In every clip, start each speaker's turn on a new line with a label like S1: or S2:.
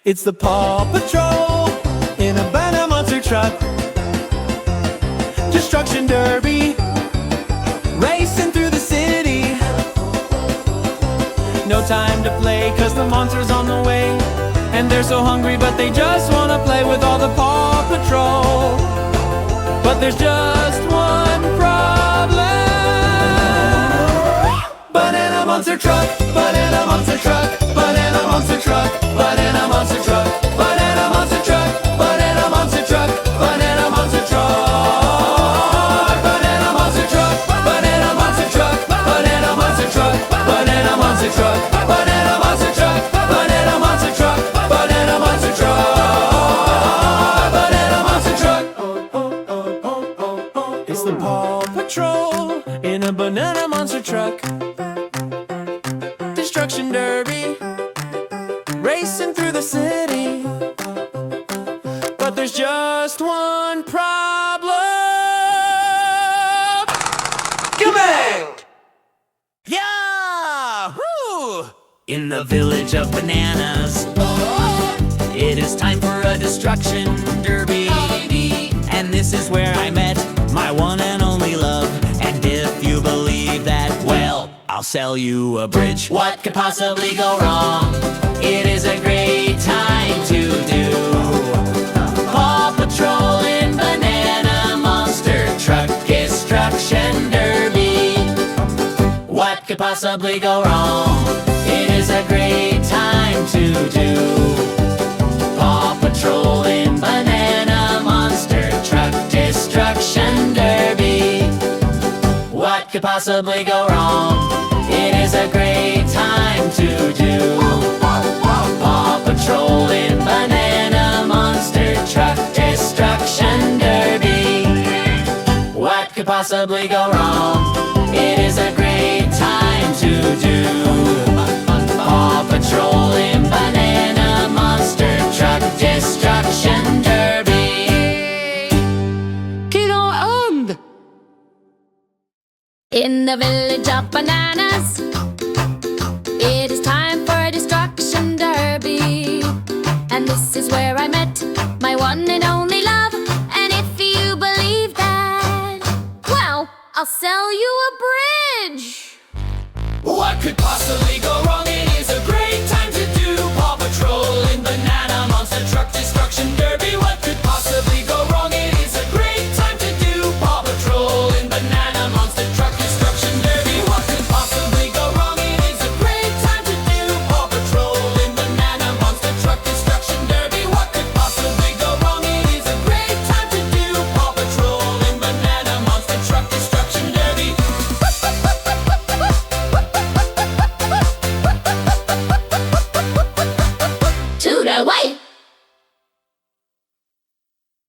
S1: It's the Paw Patrol in a banana monster truck. Destruction Derby, racing through the city. No time to play, cause the monster's on the way. And they're so hungry, but they just wanna play with all the Paw Patrol. But there's just one problem. Banana monster truck, banana monster truck, banana monster truck, banana monster truck, banana monster truck, banana monster truck, banana monster truck, banana monster truck, banana monster truck, banana monster truck, banana monster truck, banana monster truck, banana monster truck, banana monster truck, banana monster truck. It's the Paw Patrol in a banana monster truck. Destruction Derby, racing through the city. But there's just one problem. Kabang! Yahoo! In the village of bananas, it is time for a destruction derby. And this is where I met my one and only love. And if you believe that, well, I'll sell you a bridge. What could possibly go wrong? It is a great time to do Paw Patrol in Banana Monster Truck Destruction Derby. What could possibly go wrong? It is a great time to do Paw Patrol in Banana Monster Truck Destruction Derby. What could possibly go wrong? It is a great time to do Paw Patrol in Banana Monster Truck Destruction Derby. What could possibly go wrong? It is a great time to do Paw Patrol in Banana Monster Truck Destruction Derby. Get on!
S2: In the village of bananas, it is time for a destruction derby. And this is where I met my one and only love. And if you believe that, well, I'll sell you a bridge.
S1: What could possibly go wrong? It is a great time to do Paw Patrol in Banana Monster Truck Destruction Derby. What could possibly go wrong? It is a great time to do Paw Patrol in Banana Monster Truck Destruction Derby. What could possibly go wrong? It is a great time to do Paw Patrol in Banana Monster Truck Destruction Derby. What could possibly go wrong? It is a great time to do Paw Patrol in Banana Monster Truck Destruction Derby.
S2: To the way!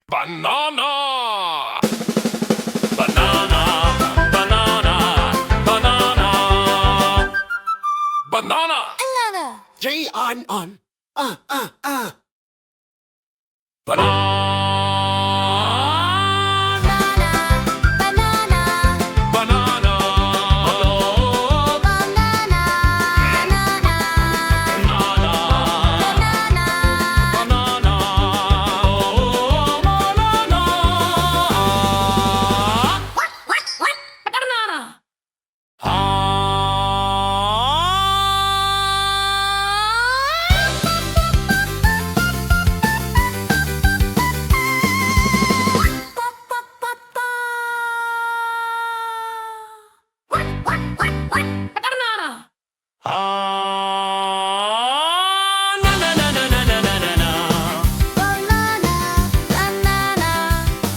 S3: Banana! Banana! Banana! Banana! Banana!
S4: J on.
S3: Banana!
S2: Banana, banana,
S3: Banana!
S2: banana, banana,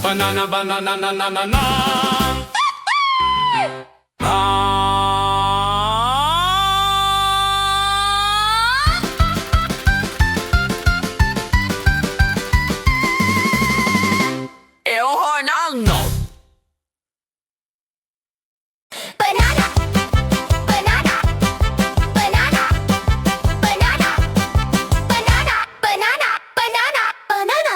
S3: Banana, banana, na, na, na, na.
S1: El Hornado.
S2: banana, banana, banana, banana, banana, banana, banana, banana.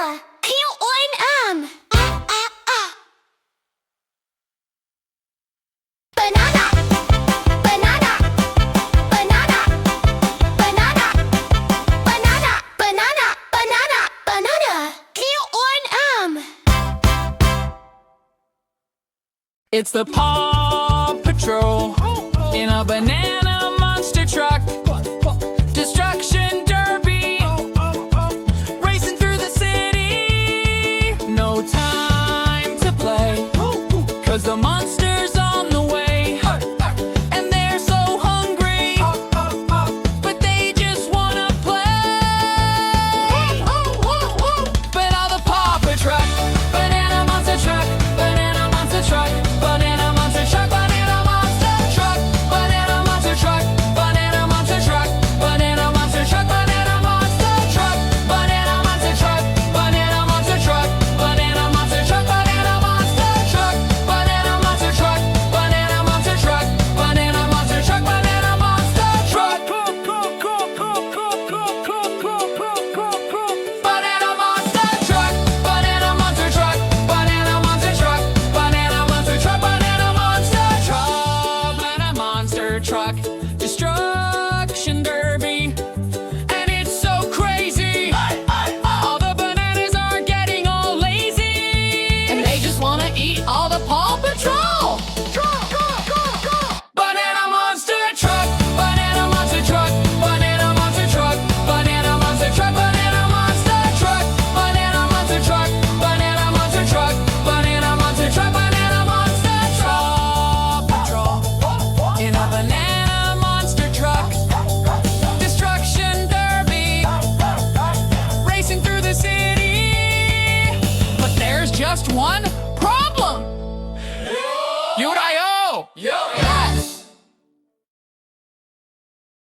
S2: Banana.
S5: It's the Paw Patrol in a banana